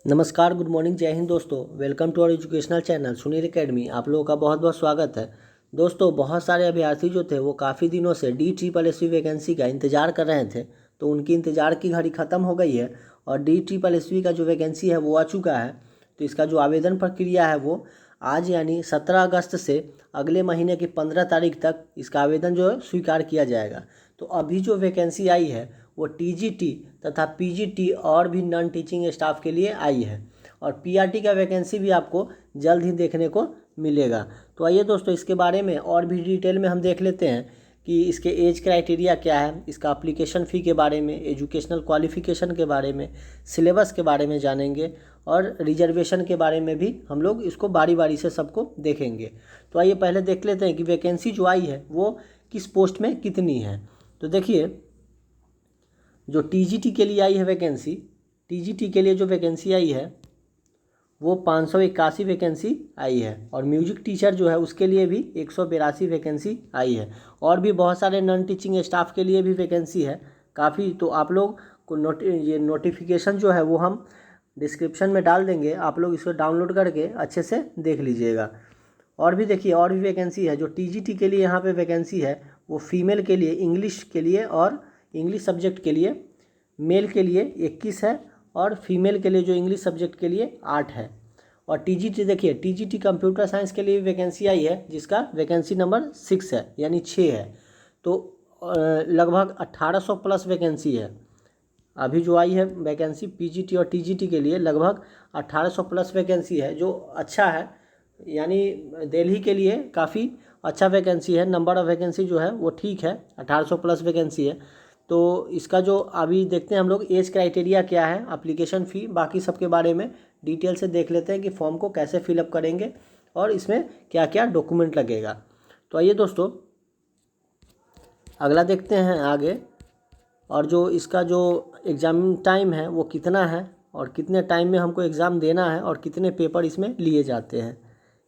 नमस्कार, good morning, जय हिंद दोस्तों। Welcome to our educational channel Sunil academy. आप लोगों का बहुत बहुत स्वागत है। दोस्तों, बहुत सारे अभ्यर्थी जो थे वो काफ़ी दिनों से DSSB वैकेंसी का इंतज़ार कर रहे थे, तो उनकी इंतज़ार की घड़ी ख़त्म हो गई है और DSSB का जो वैकेंसी है वो आ चुका है। तो इसका जो आवेदन प्रक्रिया है वो आज यानी 17 अगस्त से अगले महीने की 15 तारीख तक इसका आवेदन जो है स्वीकार किया जाएगा। तो अभी जो वैकेंसी आई है वो TGT तथा PGT और भी नॉन टीचिंग स्टाफ के लिए आई है और PRT का वैकेंसी भी आपको जल्द ही देखने को मिलेगा। तो आइए दोस्तों, इसके बारे में और भी डिटेल में हम देख लेते हैं कि इसके एज क्राइटेरिया क्या है, इसका एप्लीकेशन फ़ी के बारे में, एजुकेशनल क्वालिफ़िकेशन के बारे में, सिलेबस के बारे में जानेंगे और रिजर्वेशन के बारे में भी हम लोग इसको बारी बारी से सबको देखेंगे। तो आइए पहले देख लेते हैं कि वैकेंसी जो आई है वो किस पोस्ट में कितनी है। तो देखिए, जो TGT के लिए आई है वैकेंसी, TGT के लिए जो वैकेंसी आई है वो 581 वैकेंसी आई है और म्यूजिक टीचर जो है उसके लिए भी 182 वैकेंसी आई है और भी बहुत सारे नॉन टीचिंग स्टाफ के लिए भी वैकेंसी है काफ़ी। तो आप लोग को ये नोटिफिकेशन जो है वो हम डिस्क्रिप्शन में डाल देंगे, आप लोग इसको डाउनलोड करके अच्छे से देख लीजिएगा। और भी देखिए, और भी वैकेंसी है। जो TGT के लिए यहाँ पे वैकेंसी है वो फीमेल के लिए इंग्लिश के लिए और इंग्लिश सब्जेक्ट के लिए मेल के लिए 21 है और फीमेल के लिए जो इंग्लिश सब्जेक्ट के लिए 8 है। और TGT देखिए, TGT कंप्यूटर साइंस के लिए वैकेंसी आई है जिसका वैकेंसी नंबर 6 है यानी 6 है। तो लगभग 1800 प्लस वैकेंसी है। अभी जो आई है वैकेंसी PGT और TGT के लिए लगभग 1800 प्लस वैकेंसी है, जो अच्छा है। यानी दिल्ली के लिए काफ़ी अच्छा वैकेंसी है। नंबर ऑफ़ वैकेंसी जो है वो ठीक है, 1800 प्लस वैकेंसी है। तो इसका जो अभी देखते हैं हम लोग एज क्राइटेरिया क्या है, एप्लीकेशन फ़ी, बाकी सब के बारे में डिटेल से देख लेते हैं कि फॉर्म को कैसे फिलअप करेंगे और इसमें क्या क्या डॉक्यूमेंट लगेगा। तो आइए दोस्तों, अगला देखते हैं आगे। और जो इसका जो एग्ज़ाम टाइम है वो कितना है और कितने टाइम में हमको एग्ज़ाम देना है और कितने पेपर इसमें लिए जाते हैं,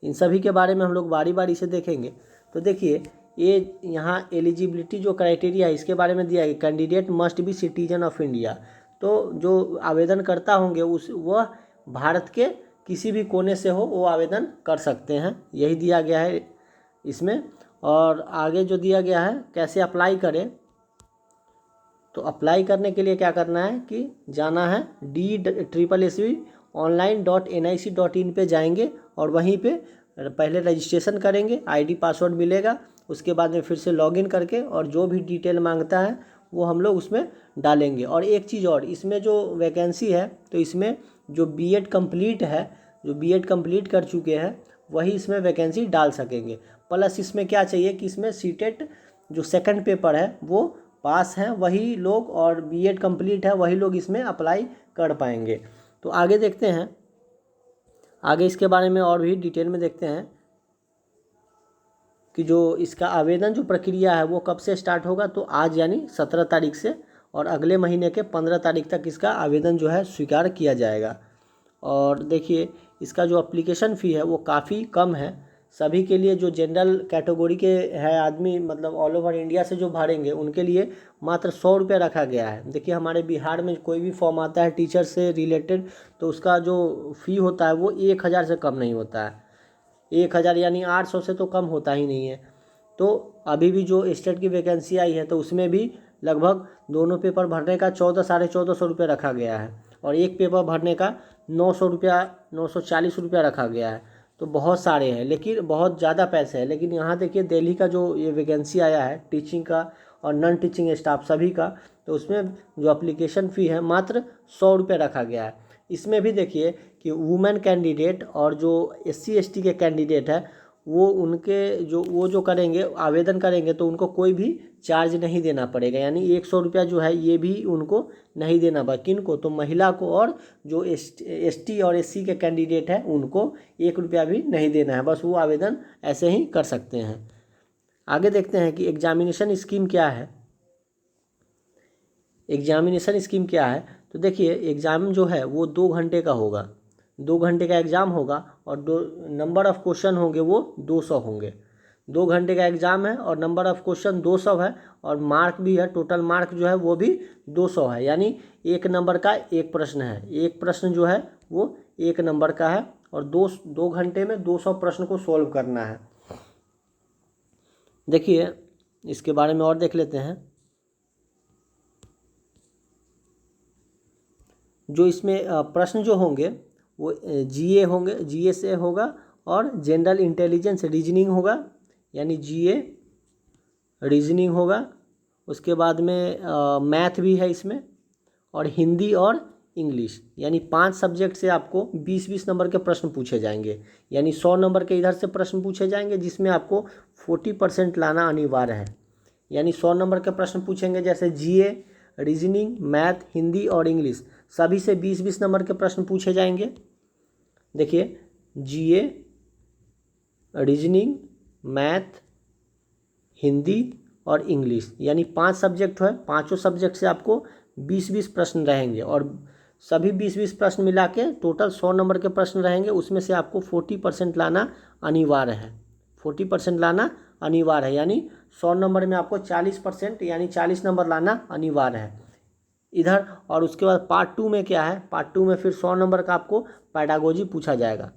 इन सभी के बारे में हम लोग बारी बारी से देखेंगे। तो देखिए, ये यहाँ एलिजिबिलिटी जो क्राइटेरिया है इसके बारे में दिया है, candidate must be citizen of India. तो जो आवेदन करता होंगे वह भारत के किसी भी कोने से हो वो आवेदन कर सकते हैं, यही दिया गया है इसमें। और आगे जो दिया गया है कैसे अप्लाई करें, तो अप्लाई करने के लिए क्या करना है कि जाना है DSSB online.nic.in पे जाएंगे और वहीं पे पहले रजिस्ट्रेशन करेंगे, ID पासवर्ड मिलेगा, उसके बाद में फिर से लॉगिन करके और जो भी डिटेल मांगता है वो हम लोग उसमें डालेंगे। और एक चीज़ और, इसमें जो वैकेंसी है तो इसमें जो B.Ed कंप्लीट है, जो B.Ed कंप्लीट कर चुके हैं वही इसमें वैकेंसी डाल सकेंगे। प्लस इसमें क्या चाहिए कि इसमें CTET जो सेकंड पेपर है वो पास हैं वही लोग और B.Ed कंप्लीट है वही लोग इसमें अप्लाई कर पाएंगे। तो आगे देखते हैं, आगे इसके बारे में और भी डिटेल में देखते हैं कि जो इसका आवेदन जो प्रक्रिया है वो कब से स्टार्ट होगा। तो आज यानी 17 तारीख से और अगले महीने के 15 तारीख तक इसका आवेदन जो है स्वीकार किया जाएगा। और देखिए, इसका जो एप्लीकेशन फ़ी है वो काफ़ी कम है। सभी के लिए जो जनरल कैटेगरी के है आदमी, मतलब ऑल ओवर इंडिया से जो भरेंगे उनके लिए मात्र 100 रुपये रखा गया है। देखिए, हमारे बिहार में कोई भी फॉर्म आता है टीचर से रिलेटेड तो उसका जो फ़ी होता है वो 1000 से कम नहीं होता है। 1000 यानी 800 से तो कम होता ही नहीं है। तो अभी भी जो स्टेट की वैकेंसी आई है तो उसमें भी लगभग दोनों पेपर भरने का 1400-1450 रुपये रखा गया है और एक पेपर भरने का 900 रुपया 940 रुपया रखा गया है। तो बहुत सारे हैं, लेकिन बहुत ज़्यादा पैसे हैं। लेकिन यहाँ देखिए, दिल्ली का जो ये वैकेंसी आया है टीचिंग का और नॉन टीचिंग स्टाफ सभी का, तो उसमें जो एप्लीकेशन फ़ी है मात्र 100 रुपये रखा गया है। इसमें भी देखिए कि वुमेन कैंडिडेट और जो SC ST के कैंडिडेट है वो उनके जो करेंगे आवेदन करेंगे तो उनको कोई भी चार्ज नहीं देना पड़ेगा, यानी 100 रुपया जो है ये भी उनको नहीं देना पड़ेगा। किनको? तो महिला को, और जो ST और SC के कैंडिडेट हैं उनको 1 रुपया भी नहीं देना है, बस वो आवेदन ऐसे ही कर सकते हैं। आगे देखते हैं कि एग्जामिनेशन स्कीम क्या है। एग्जामिनेशन स्कीम क्या है, तो देखिए, एग्ज़ाम जो है वो 2 घंटे का होगा, 2 घंटे का एग्ज़ाम होगा और नंबर ऑफ़ क्वेश्चन होंगे वो 200 होंगे। 2 घंटे का एग्ज़ाम है और नंबर ऑफ़ क्वेश्चन 200 है और मार्क भी है, टोटल मार्क जो है वो भी 200 है, यानी 1 नंबर का एक प्रश्न है। एक प्रश्न जो है वो 1 नंबर का है और 2 घंटे में 200 प्रश्न को सॉल्व करना है। देखिए इसके बारे में और देख लेते हैं। जो इसमें प्रश्न जो होंगे वो जीए होंगे, जीए से होगा और जनरल इंटेलिजेंस रीजनिंग होगा, यानी जीए रीजनिंग होगा। उसके बाद में मैथ भी है इसमें, और हिंदी और इंग्लिश, यानी 5 सब्जेक्ट से आपको 20-20 नंबर के प्रश्न पूछे जाएंगे, यानी 100 नंबर के इधर से प्रश्न पूछे जाएंगे जिसमें आपको 40% लाना अनिवार्य है। यानी 100 नंबर के प्रश्न पूछेंगे, जैसे जीए, रीजनिंग, मैथ, हिंदी और इंग्लिश, सभी से 20-20 नंबर के प्रश्न पूछे जाएंगे। देखिए जीए, रीजनिंग, मैथ, हिंदी और इंग्लिश, यानी 5 सब्जेक्ट है, पाँचों सब्जेक्ट से आपको 20-20 प्रश्न रहेंगे और सभी 20-20 प्रश्न मिला के टोटल 100 नंबर के प्रश्न रहेंगे। उसमें से आपको 40% लाना अनिवार्य है, 40% लाना अनिवार्य है, यानी 100 नंबर में आपको 40% यानी 40 नंबर लाना अनिवार्य है इधर। और उसके बाद पार्ट 2 में क्या है, पार्ट 2 में फिर 100 नंबर का आपको पैडागोजी पूछा जाएगा।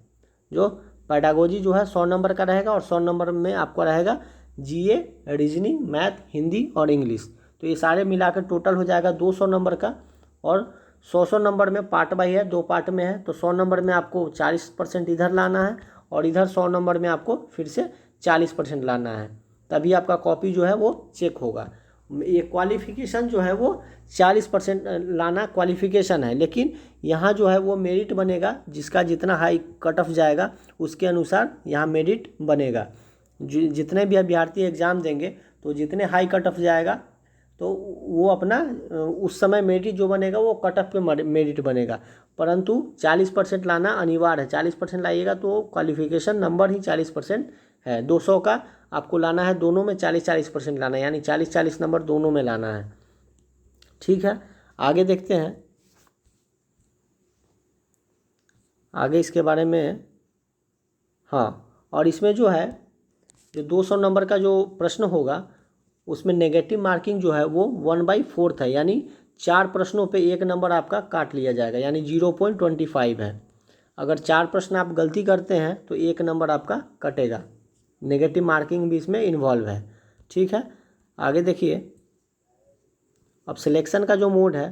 जो पैडागोजी जो है 100 नंबर का रहेगा और 100 नंबर में आपको रहेगा जीए, रीजनिंग, मैथ, हिंदी और इंग्लिश। तो ये सारे मिलाकर टोटल हो जाएगा 200 नंबर का। और 100 नंबर में पार्ट बाई है, 2 पार्ट में है, तो 100 नंबर में आपको 40% इधर लाना है और इधर 100 नंबर में आपको फिर से 40% लाना है, तभी आपका कॉपी जो है वो चेक होगा। ये क्वालिफिकेशन जो है वो 40% लाना क्वालिफिकेशन है, लेकिन यहाँ जो है वो मेरिट बनेगा, जिसका जितना हाई कट ऑफ जाएगा उसके अनुसार यहाँ मेरिट बनेगा। जितने भी अभ्यर्थी एग्ज़ाम देंगे तो जितने हाई कट ऑफ जाएगा तो वो अपना उस समय मेरिट जो बनेगा वो कट ऑफ पे मेरिट बनेगा, परंतु 40% लाना अनिवार्य है। 40% लाइएगा तो क्वालिफिकेशन नंबर ही 40% है। 200 का आपको लाना है, दोनों में 40-40% लाना है, यानी 40-40 नंबर दोनों में लाना है। ठीक है, आगे देखते हैं। आगे इसके बारे में, हाँ, और इसमें जो है जो 200 नंबर का जो प्रश्न होगा उसमें नेगेटिव मार्किंग जो है वो 1/4 है, यानी 4 प्रश्नों पे 1 नंबर आपका काट लिया जाएगा, यानी 0.25 है। अगर 4 प्रश्न आप गलती करते हैं तो 1 नंबर आपका कटेगा। नेगेटिव मार्किंग भी इसमें इन्वॉल्व है। ठीक है, आगे देखिए। अब सिलेक्शन का जो मोड है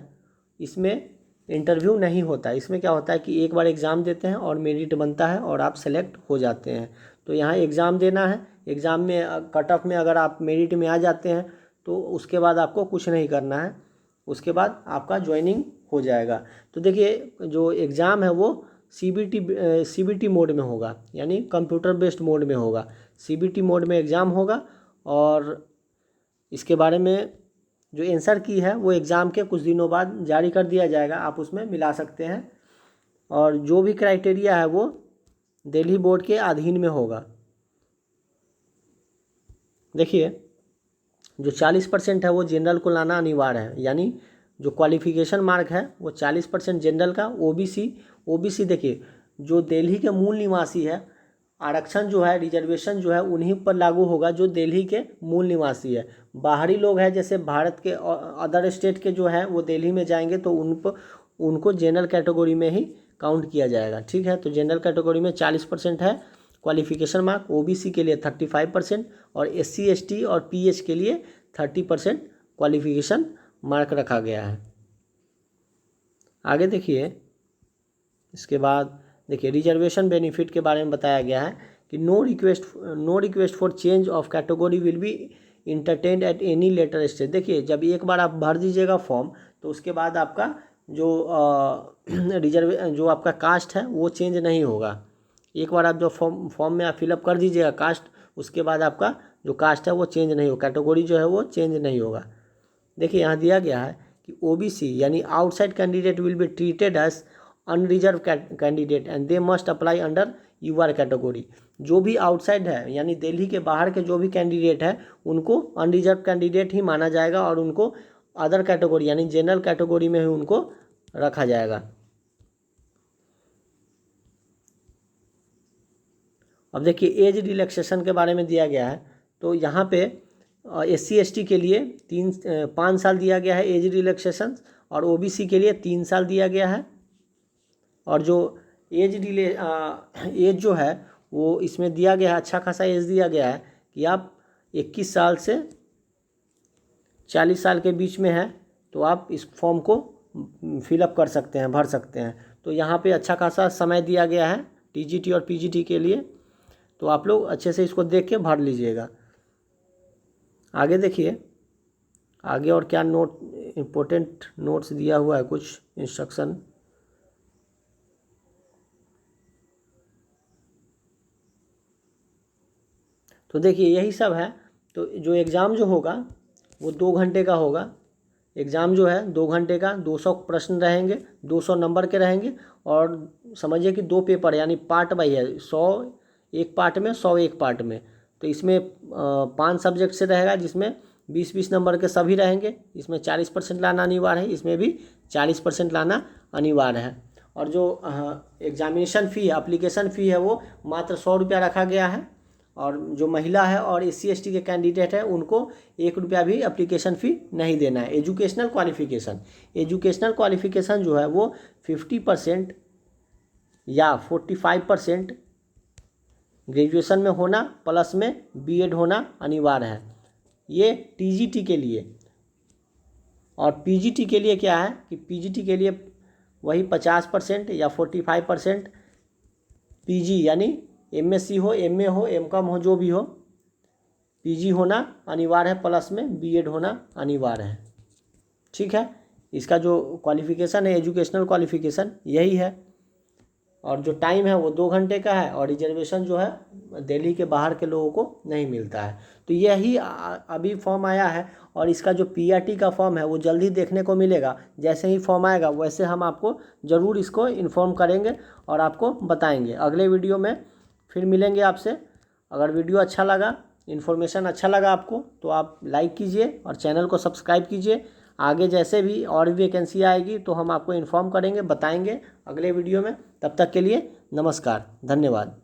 इसमें इंटरव्यू नहीं होता है। इसमें क्या होता है कि एक बार एग्ज़ाम देते हैं और मेरिट बनता है और आप सेलेक्ट हो जाते हैं। तो यहाँ एग्ज़ाम देना है, एग्ज़ाम में कट ऑफ में अगर आप मेरिट में आ जाते हैं तो उसके बाद आपको कुछ नहीं करना है, उसके बाद आपका ज्वाइनिंग हो जाएगा। तो देखिए जो एग्ज़ाम है वो सीबीटी मोड में होगा, यानी कंप्यूटर बेस्ड मोड में होगा। सीबीटी मोड में एग्ज़ाम होगा और इसके बारे में जो आंसर की है वो एग्ज़ाम के कुछ दिनों बाद जारी कर दिया जाएगा, आप उसमें मिला सकते हैं। और जो भी क्राइटेरिया है वो दिल्ली बोर्ड के अधीन में होगा। देखिए जो 40% है वो जनरल को लाना अनिवार्य है, यानी जो क्वालिफिकेशन मार्क है वो 40% जनरल का। ओबीसी देखिए जो दिल्ली के मूल निवासी है, आरक्षण जो है, रिजर्वेशन जो है उन्हीं पर लागू होगा जो दिल्ली के मूल निवासी है। बाहरी लोग हैं जैसे भारत के अदर स्टेट के जो है वो दिल्ली में जाएंगे तो उनको जनरल कैटेगरी में ही काउंट किया जाएगा। ठीक है, तो जनरल कैटेगरी में 40% है क्वालिफिकेशन मार्क, ओबीसी के लिए 35% और एससी एसटी और पीएच के लिए 30% क्वालिफिकेशन मार्क रखा गया है। आगे देखिए, इसके बाद देखिए रिजर्वेशन बेनिफिट के बारे में बताया गया है कि no request for change of category will be entertained at any later stage. देखिए जब एक बार आप भर दीजिएगा फॉर्म तो उसके बाद आपका जो जो आपका कास्ट है वो चेंज नहीं होगा। एक बार आप जो फॉर्म में आप फिलअप कर दीजिएगा कास्ट, उसके बाद आपका जो कास्ट है वो चेंज नहीं होगा, कैटेगरी जो है वो चेंज नहीं होगा। देखिए यहाँ दिया गया है कि ओबीसी यानी outside candidate will be treated as unreserve candidate and they must apply under UR category. जो भी आउटसाइड है यानी दिल्ली के बाहर के जो भी कैंडिडेट है उनको अनरिजर्व कैंडिडेट ही माना जाएगा और उनको अदर कैटेगरी यानी जनरल कैटेगरी में ही उनको रखा जाएगा। अब देखिए एज रिलैक्सेशन के बारे में दिया गया है। तो यहाँ पे SC/ST के लिए 5 साल दिया गया है एज रिलैक्सेशन, और OBC के लिए 3 साल दिया गया है। और जो एज जो है वो इसमें दिया गया है, अच्छा खासा एज दिया गया है कि आप 21 साल से 40 साल के बीच में है तो आप इस फॉर्म को फिलअप कर सकते हैं, भर सकते हैं। तो यहाँ पे अच्छा खासा समय दिया गया है TGT और PGT के लिए, तो आप लोग अच्छे से इसको देख के भर लीजिएगा। आगे देखिए, आगे और क्या नोट इम्पोर्टेंट नोट्स दिया हुआ है, कुछ इंस्ट्रक्शन। तो देखिए यही सब है। तो जो एग्ज़ाम जो होगा वो 2 घंटे का होगा। एग्ज़ाम जो है 2 घंटे का, 200 प्रश्न रहेंगे, 200 नंबर के रहेंगे। और समझिए कि 2 पेपर यानी पार्ट बाई है, 100 एक पार्ट में, 100 एक पार्ट में। तो इसमें 5 सब्जेक्ट से रहेगा, जिसमें 20-20 नंबर के सभी रहेंगे। इसमें 40% लाना अनिवार्य है, इसमें भी 40% लाना अनिवार्य है। और जो एग्जामिनेशन फ़ी है, अप्लीकेशन फ़ी है, वो मात्र 100 रुपया रखा गया है। और जो महिला है और SC/ST के कैंडिडेट है उनको 1 रुपया भी एप्लीकेशन फ़ी नहीं देना है। एजुकेशनल क्वालिफ़िकेशन जो है वो 50% या 45% ग्रेजुएशन में होना, प्लस में B.Ed होना अनिवार्य है। ये TGT के लिए। और PGT के लिए क्या है कि PGT के लिए वही 50% या 45% PG यानी MSc हो, MA हो, MCOM हो, जो भी हो, PG होना अनिवार्य है, प्लस में B.Ed होना अनिवार्य है। ठीक है, इसका जो क्वालिफ़िकेशन है एजुकेशनल क्वालिफ़िकेशन यही है। और जो टाइम है वो 2 घंटे का है। और रिजर्वेशन जो है दिल्ली के बाहर के लोगों को नहीं मिलता है। तो यही अभी फॉर्म आया है। और इसका जो PRT का फॉर्म है वो जल्दी देखने को मिलेगा। जैसे ही फॉर्म आएगा वैसे हम आपको ज़रूर इसको इन्फॉर्म करेंगे और आपको बताएंगे। अगले वीडियो में फिर मिलेंगे आपसे। अगर वीडियो अच्छा लगा, इन्फॉर्मेशन अच्छा लगा आपको, तो आप लाइक कीजिए और चैनल को सब्सक्राइब कीजिए। आगे जैसे भी और भी वैकेंसी आएगी तो हम आपको इन्फॉर्म करेंगे, बताएंगे अगले वीडियो में। तब तक के लिए नमस्कार, धन्यवाद।